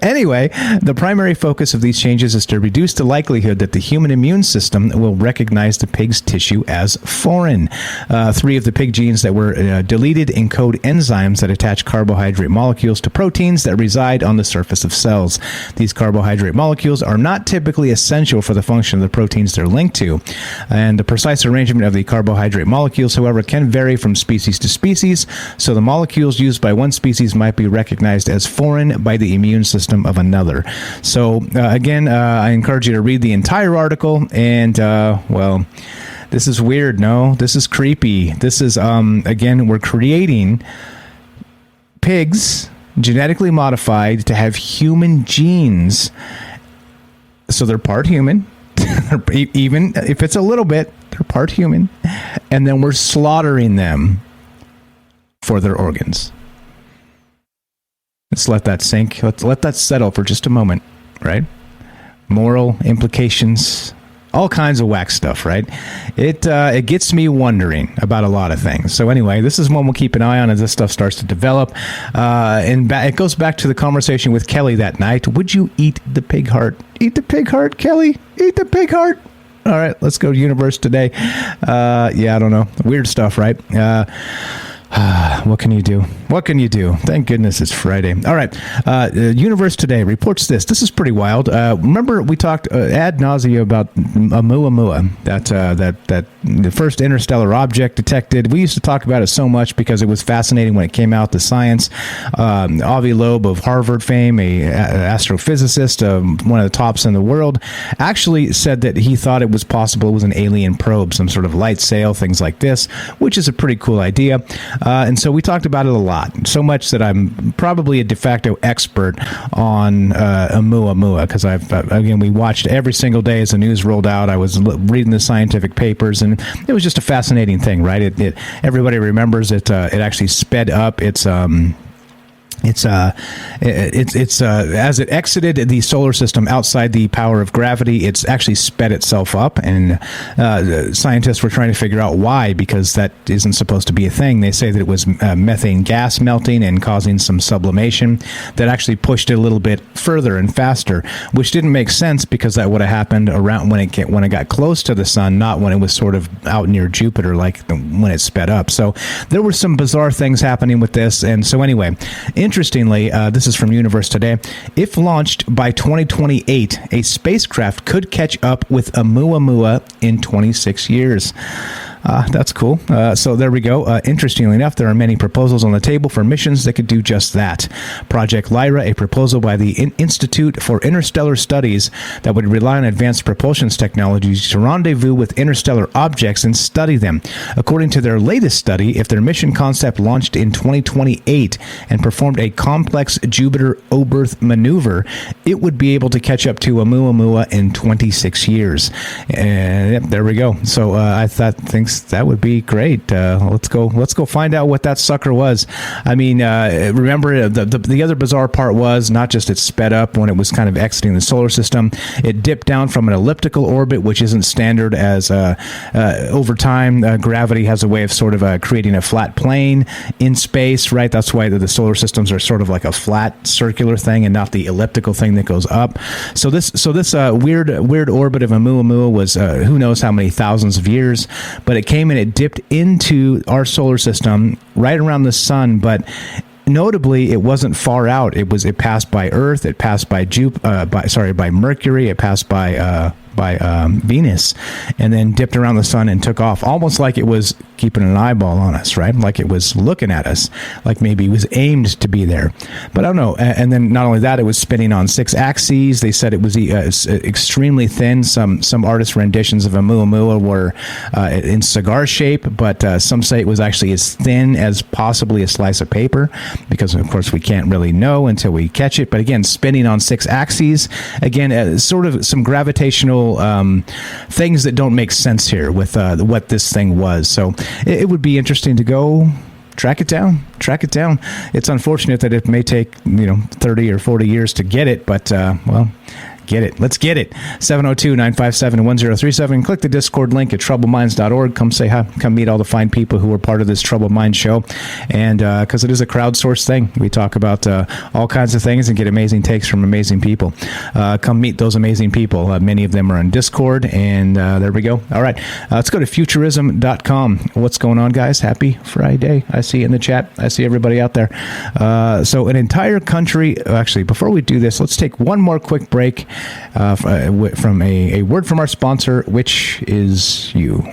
Anyway, the primary focus of these changes is to reduce the likelihood that the human immune system will recognize the pig's tissue as foreign. 3 of the pig genes that were deleted encode enzymes that attach carbohydrate molecules to proteins that reside on the surface of cells. These carbohydrate molecules are not typically essential for the function of the proteins they're linked to. And the precise arrangement of the carbohydrate molecules, however, can vary from species to species, so the molecules used by one species might be recognized as foreign by the immune system of another. So again, I encourage you to read the entire article. And well, this is weird. No, this is creepy. This is again, we're creating pigs genetically modified to have human genes, so they're part human. Even if it's a little bit, they're part human, and then we're slaughtering them for their organs. Let's let that sink. Let's let that settle for just a moment, right? Moral implications, all kinds of whack stuff, right? It gets me wondering about a lot of things. So anyway, this is one we'll keep an eye on as this stuff starts to develop. And it goes back to the conversation with Kelly that night. Would you eat the pig heart? Eat the pig heart, Kelly? Eat the pig heart? All right, let's go to Universe today. Yeah, I don't know. Weird stuff, right? What can you do? What can you do? Thank goodness it's Friday. All right. Universe Today reports this. This is pretty wild. Remember we talked ad nauseum about Oumuamua, that the first interstellar object detected. We used to talk about it so much because it was fascinating when it came out to science. Avi Loeb of Harvard fame, a astrophysicist, one of the tops in the world, actually said that he thought it was possible it was an alien probe, some sort of light sail, things like this, which is a pretty cool idea. And so we talked about it a lot. So much that I'm probably a de facto expert on Oumuamua because we watched every single day as the news rolled out. I was reading the scientific papers, and it was just a fascinating thing, right? Everybody remembers it. It actually sped up its as it exited the solar system outside the power of gravity, it's actually sped itself up, and scientists were trying to figure out why, because that isn't supposed to be a thing. They say that it was methane gas melting and causing some sublimation that actually pushed it a little bit further and faster, which didn't make sense because that would have happened around when it got close to the sun, not when it was sort of out near Jupiter, like when it sped up. So there were some bizarre things happening with this, and so anyway. Interestingly, this is from Universe Today. If launched by 2028, a spacecraft could catch up with Oumuamua in 26 years. That's cool. So there we go. Interestingly enough, there are many proposals on the table for missions that could do just that. Project Lyra, a proposal by the Institute for Interstellar Studies that would rely on advanced propulsion technologies to rendezvous with interstellar objects and study them. According to their latest study, if their mission concept launched in 2028 and performed a complex Jupiter-Oberth maneuver, it would be able to catch up to Oumuamua in 26 years. And yep, there we go. So I think that would be great. Let's go find out what that sucker was. I mean, remember the other bizarre part was not just it sped up when it was kind of exiting the solar system. It dipped down from an elliptical orbit, which isn't standard as over time gravity has a way of sort of creating a flat plane in space, right? That's why the solar systems are sort of like a flat circular thing and not the elliptical thing that goes up. So this weird orbit of Oumuamua was who knows how many thousands of years, but it came and it dipped into our solar system right around the sun, but notably it wasn't far out. It passed by Earth, it passed by by Mercury, it passed by Venus, and then dipped around the sun and took off, almost like it was keeping an eyeball on us, right? Like it was looking at us, like maybe it was aimed to be there. But I don't know. And then not only that, it was spinning on 6 axes. They said it was extremely thin. Some artist renditions of Oumuamua were in cigar shape, but some say it was actually as thin as possibly a slice of paper, because of course we can't really know until we catch it. But again, spinning on 6 axes, again, sort of some gravitational things that don't make sense here with what this thing was. So it would be interesting to go track it down. It's unfortunate that it may take 30 or 40 years to get it, but get it. Let's get it. 702-957-1037. Click the Discord link at troubleminds.org. Come say hi. Come meet all the fine people who are part of this Troubled Minds show. And because it is a crowdsourced thing, we talk about all kinds of things and get amazing takes from amazing people. Come meet those amazing people. Many of them are on Discord. And there we go. All right. Let's go to futurism.com. What's going on, guys? Happy Friday. I see you in the chat. I see everybody out there. So an entire country. Actually, before we do this, let's take one more quick break. From a word from our sponsor, which is you.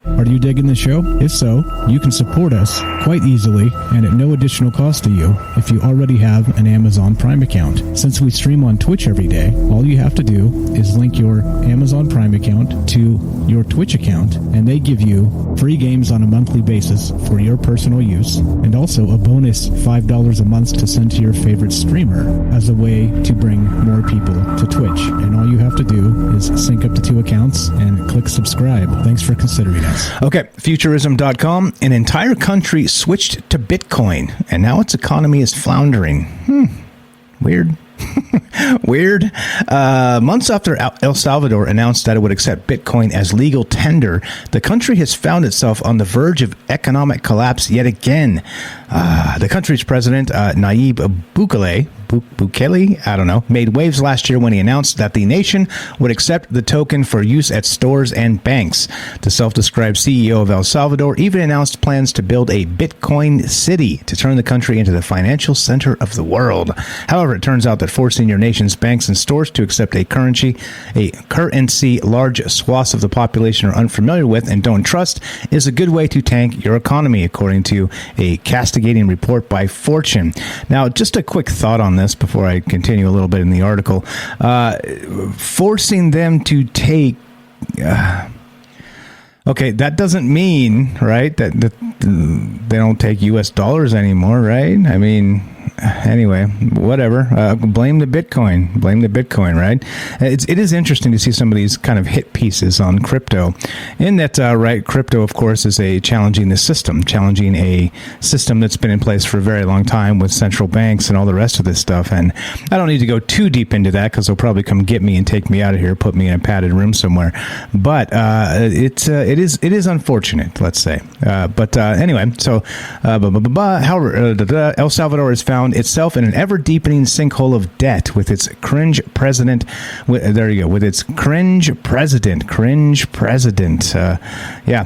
Are you digging the show? If so, you can support us quite easily and at no additional cost to you if you already have an Amazon Prime account. Since we stream on Twitch every day, all you have to do is link your Amazon Prime account to your Twitch account, and they give you free games on a monthly basis for your personal use, and also a bonus $5 a month to send to your favorite streamer as a way to bring more people to Twitch. And all you have to do is sync up to 2 accounts and click subscribe. Thanks for considering us. Okay, futurism.com. An entire country switched to Bitcoin, and now its economy is floundering. Weird. Weird. Months after El Salvador announced that it would accept Bitcoin as legal tender, the country has found itself on the verge of economic collapse yet again. The country's president, Nayib Bukele, Bukele, I don't know, made waves last year when he announced that the nation would accept the token for use at stores and banks. The self-described CEO of El Salvador even announced plans to build a Bitcoin city to turn the country into the financial center of the world. However, it turns out that forcing your nation's banks and stores to accept a currency large swaths of the population are unfamiliar with and don't trust is a good way to tank your economy, according to a castigating report by Fortune. Now, just a quick thought on this before I continue a little bit in the article. Forcing them to take... okay, that doesn't mean, right, that they don't take U.S. dollars anymore, right? I mean... Anyway, whatever. Blame the Bitcoin, right? It is interesting to see some of these kind of hit pieces on crypto. In that, right, crypto, of course, is challenging a system that's been in place for a very long time with central banks and all the rest of this stuff. And I don't need to go too deep into that because they'll probably come get me and take me out of here, put me in a padded room somewhere. But it is unfortunate, let's say. But anyway, so however, El Salvador has found itself in an ever-deepening sinkhole of debt with its cringe president. With its cringe president.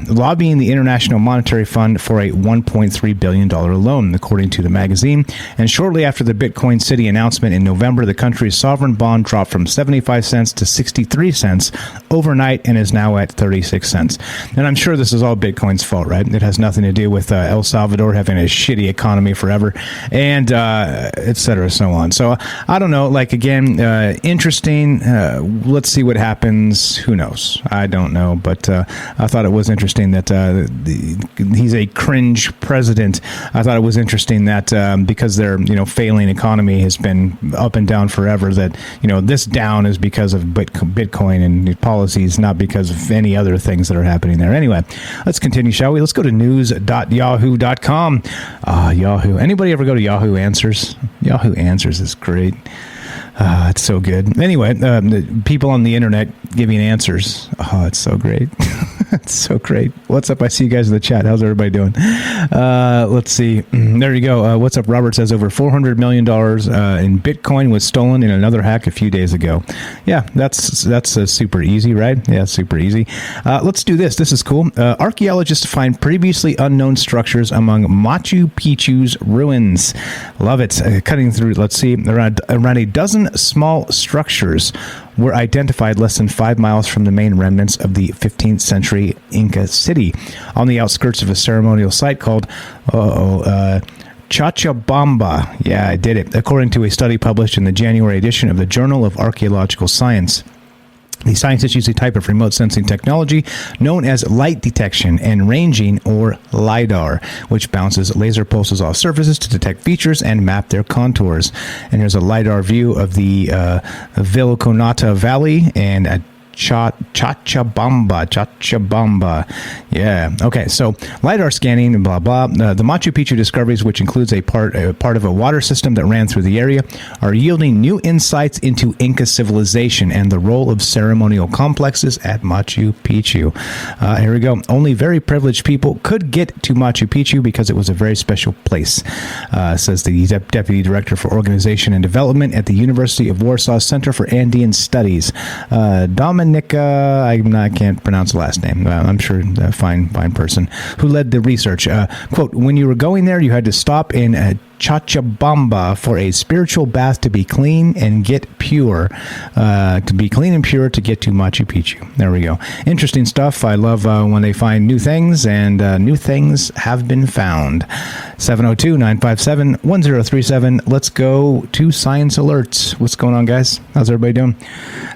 Lobbying the International Monetary Fund for a $1.3 billion loan, according to the magazine. And shortly after the Bitcoin City announcement in November, the country's sovereign bond dropped from 75 cents to 63 cents overnight and is now at 36 cents. And I'm sure this is all Bitcoin's fault, right? It has nothing to do with El Salvador having a shitty economy forever. And et cetera, so on. So I don't know. Like, again, interesting. Let's see what happens. Who knows? I don't know. But I thought it was interesting that he's a cringe president. I thought it was interesting that because their failing economy has been up and down forever, that this down is because of Bitcoin and policies, not because of any other things that are happening there. Anyway, let's continue, shall we? Let's go to news.yahoo.com. Yahoo. Anybody ever go to Yahoo Answers? Yahoo Answers is great. It's so good. Anyway, the people on the internet giving answers. Oh, it's so great. It's so great. What's up? I see you guys in the chat. How's everybody doing? Let's see. There you go. What's up? Robert says over $400 million in Bitcoin was stolen in another hack a few days ago. Yeah, that's super easy, right? Yeah, super easy. Let's do this. This is cool. Archaeologists find previously unknown structures among Machu Picchu's ruins. Love it. Cutting through, let's see, around a dozen small structures were identified less than 5 miles from the main remnants of the 15th century Inca city on the outskirts of a ceremonial site called Cochabamba. Yeah, I did it. According to a study published in the January edition of the Journal of Archaeological Science. The scientists use a type of remote sensing technology known as light detection and ranging, or LiDAR, which bounces laser pulses off surfaces to detect features and map their contours. And here's a LiDAR view of the Vilcanota Valley and Cochabamba. Yeah. Okay. So LiDAR scanning and blah, blah. The Machu Picchu discoveries, which includes a part of a water system that ran through the area, are yielding new insights into Inca civilization and the role of ceremonial complexes at Machu Picchu. Here we go. Only very privileged people could get to Machu Picchu because it was a very special place, says the Deputy Director for Organization and Development at the University of Warsaw Center for Andean Studies, Dominica, I can't pronounce the last name. I'm sure a fine person who led the research. Quote, when you were going there, you had to stop in Cochabamba for a spiritual bath to be clean and get pure, to be clean and pure to get to Machu Picchu. There we go. Interesting stuff. I love when they find new things, and new things have been found. 702-957-1037. Let's go to Science Alerts. What's going on, guys? How's everybody doing?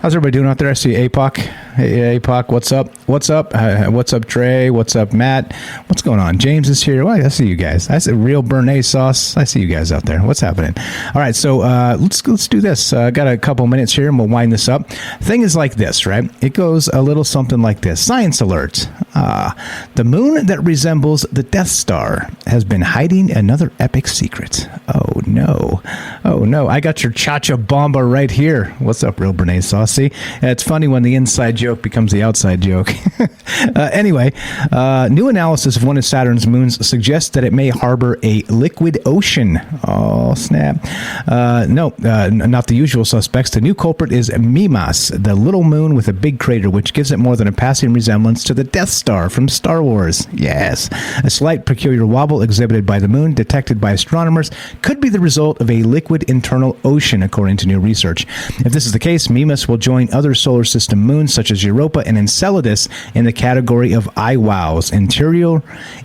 How's everybody doing out there? I see APOC. Hey, APOC, what's up? What's up? What's up, Trey? What's up, Matt? What's going on? James is here. Well, I see you guys. I see real Béarnaise sauce. I see you guys out there. What's happening? All right, so let's do this. Got a couple minutes here, and we'll wind this up. Thing is like this, right? It goes a little something like this. Science alert. The moon that resembles the Death Star has been hiding another epic secret. Oh, no. I got your Cochabamba right here. What's up, real Béarnaise sauce? See, it's funny when the inside joke becomes the outside joke. Anyway, new analysis of one of Saturn's moons suggests that it may harbor a liquid ocean. Oh, snap. No, not the usual suspects. The new culprit is Mimas, the little moon with a big crater, which gives it more than a passing resemblance to the Death Star from Star Wars. Yes. A slight peculiar wobble exhibited by the moon, detected by astronomers, could be the result of a liquid internal ocean, according to new research. If this is the case, Mimas will join other solar system moons such as Europa and Enceladus in the category of IWOWs,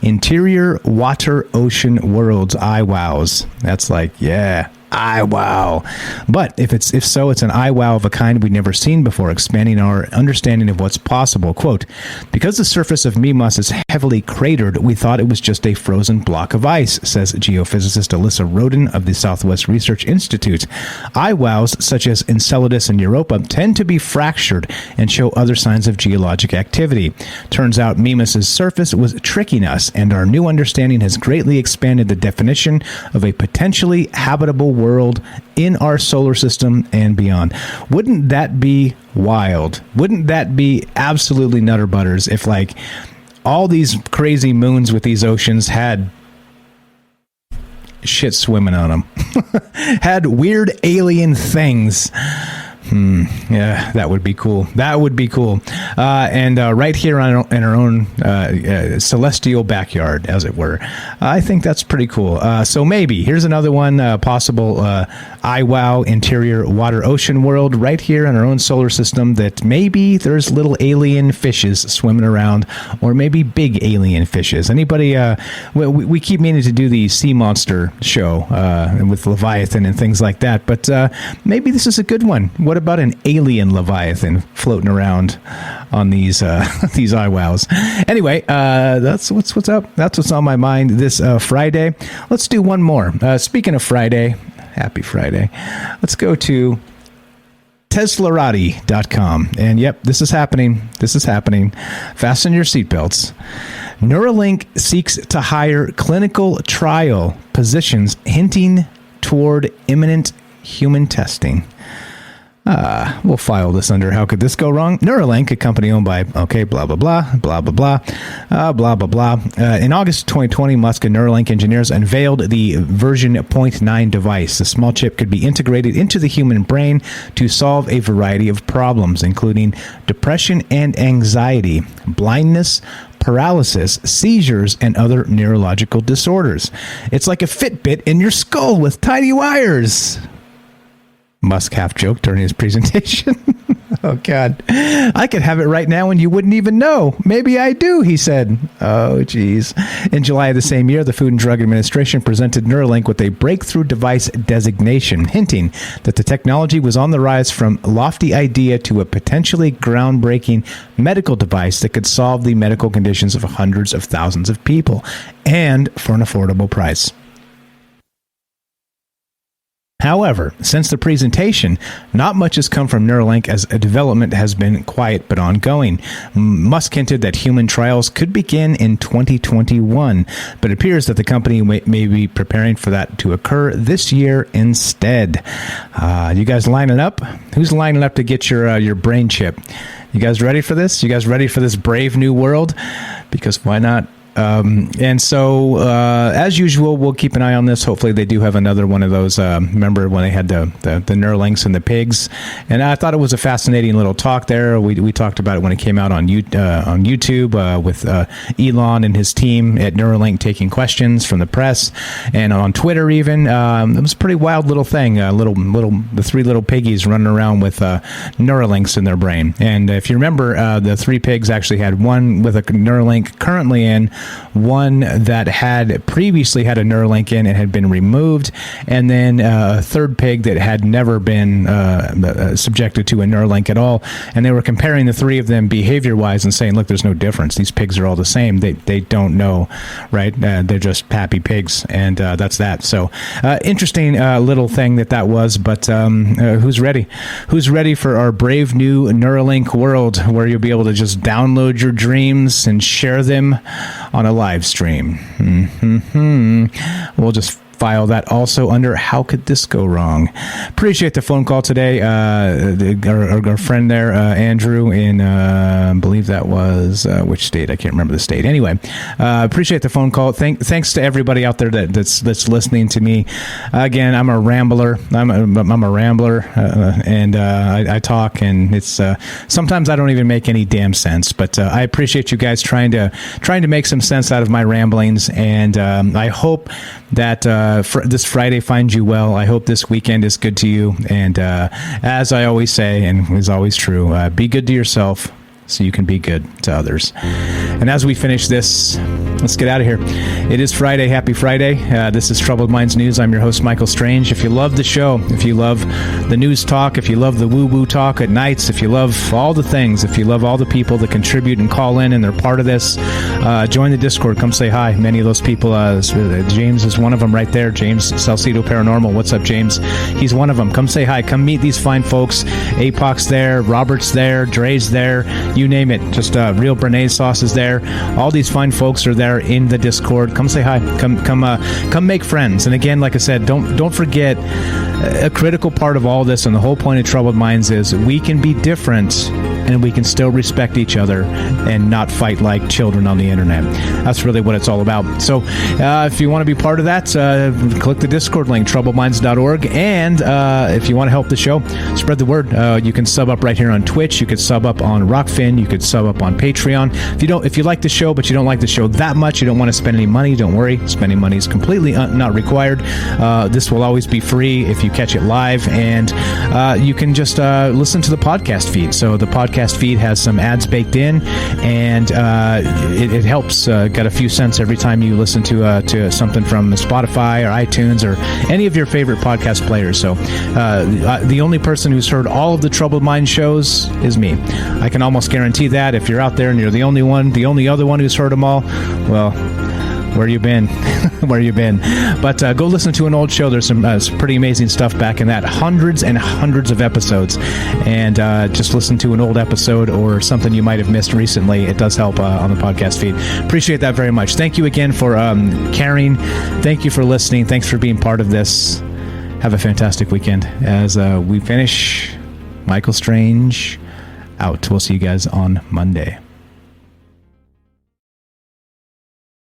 interior water ocean worlds. IWOWs. That's like, yeah. wow. But if so, it's an wow of a kind we'd never seen before, expanding our understanding of what's possible. Quote, because the surface of Mimas is heavily cratered, we thought it was just a frozen block of ice, says geophysicist Alyssa Roden of the Southwest Research Institute. IWOWs, such as Enceladus and Europa, tend to be fractured and show other signs of geologic activity. Turns out Mimas' surface was tricking us, and our new understanding has greatly expanded the definition of a potentially habitable world in our solar system and beyond. Wouldn't that be wild? Wouldn't that be absolutely nutter butters if, like, all these crazy moons with these oceans had shit swimming on them? Had weird alien things. Yeah, that would be cool. That would be cool. And right here in our own celestial backyard, as it were. I think that's pretty cool. So maybe, here's another one, possible IWOW interior water ocean world right here in our own solar system that maybe there's little alien fishes swimming around, or maybe big alien fishes. Anybody, we keep meaning to do the sea monster show with Leviathan and things like that, but maybe this is a good one. What about an alien Leviathan floating around on these IWOWs? Anyway, that's what's up. That's what's on my mind this Friday. Let's do one more. Speaking of Friday, happy Friday. Let's go to Teslarati.com. And yep, this is happening. This is happening. Fasten your seatbelts. Neuralink seeks to hire clinical trial positions, hinting toward imminent human testing. We'll file this under how could this go wrong? Neuralink, a company owned by, okay, blah, blah, blah, blah, blah, blah, blah, blah, blah. In August 2020, Musk and Neuralink engineers unveiled the version 0.9 device. The small chip could be integrated into the human brain to solve a variety of problems, including depression and anxiety, blindness, paralysis, seizures, and other neurological disorders. It's like a Fitbit in your skull with tiny wires. Musk half joked during his presentation. Oh, God. I could have it right now and you wouldn't even know. Maybe I do, he said. Oh, geez. In July of the same year, the Food and Drug Administration presented Neuralink with a breakthrough device designation, hinting that the technology was on the rise from lofty idea to a potentially groundbreaking medical device that could solve the medical conditions of hundreds of thousands of people, and for an affordable price. However, since the presentation, not much has come from Neuralink, as a development has been quiet but ongoing. Musk hinted that human trials could begin in 2021, but it appears that the company may be preparing for that to occur this year instead. You guys lining up? Who's lining up to get your brain chip? You guys ready for this? You guys ready for this brave new world? Because why not? And so, as usual, we'll keep an eye on this. Hopefully they do have another one of those. Remember when they had the Neuralinks and the pigs? And I thought it was a fascinating little talk there. We talked about it when it came out on YouTube with Elon and his team at Neuralink taking questions from the press, and on Twitter even. It was a pretty wild little thing. The three little piggies running around with Neuralinks in their brain. And if you remember, the three pigs actually had one with a Neuralink currently in, one that had previously had a Neuralink in and had been removed, and then a third pig that had never been subjected to a Neuralink at all. And they were comparing the three of them behavior-wise and saying, look, there's no difference. These pigs are all the same. They don't know, right? They're just happy pigs, and that's that. So interesting little thing that was, but who's ready? Who's ready for our brave new Neuralink world where you'll be able to just download your dreams and share them on a live stream? We'll just file that also under How Could This Go Wrong? Appreciate the phone call today. Our friend there, Andrew, in I believe that was which state? I can't remember the state. Anyway, appreciate the phone call. Thanks to everybody out there that's listening to me. Again, I'm a rambler. I'm a rambler, and I talk, and it's sometimes I don't even make any damn sense. But I appreciate you guys trying to make some sense out of my ramblings, and I hope that this Friday finds you well. I hope this weekend is good to you, and as I always say, and is always true, be good to yourself so you can be good to others. And as we finish this, let's get out of here. It is Friday. Happy Friday. This is Troubled Minds News. I'm your host, Michael Strange. If you love the show, if you love the news talk, if you love the woo-woo talk at nights, if you love all the things, if you love all the people that contribute and call in and they're part of this, join the Discord. Come say hi. Many of those people, James is one of them right there. James Salcedo Paranormal. What's up, James? He's one of them. Come say hi. Come meet these fine folks. Apoc's there. Robert's there. Dre's there. You name it. Just Real Bernaise Sauce is there. All these fine folks are there in the Discord. Come say hi. Come make friends. And again, like I said, don't forget, a critical part of all this and the whole point of Troubled Minds is we can be different and we can still respect each other and not fight like children on the internet. That's really what it's all about. So if you want to be part of that, click the Discord link, troubledminds.org. And if you want to help the show, spread the word. You can sub up right here on Twitch. You could sub up on Rockfin. You could sub up on Patreon. If you like the show, but you don't like the show that much, you don't want to spend any money, don't worry. Spending money is completely not required. This will always be free if you catch it live. And you can just listen to the podcast feed. So the podcast feed has some ads baked in, and it helps. Got a few cents every time you listen to something from Spotify or iTunes or any of your favorite podcast players. So the only person who's heard all of the Troubled Mind shows is me. I can almost guarantee that. If you're out there and you're the only other one who's heard them all, well, where you been? Where you been? But go listen to an old show. There's some pretty amazing stuff back in that. Hundreds and hundreds of episodes. And just listen to an old episode or something you might have missed recently. It does help on the podcast feed. Appreciate that very much. Thank you again for caring. Thank you for listening. Thanks for being part of this. Have a fantastic weekend. As we finish, Michael Strange out. We'll see you guys on Monday.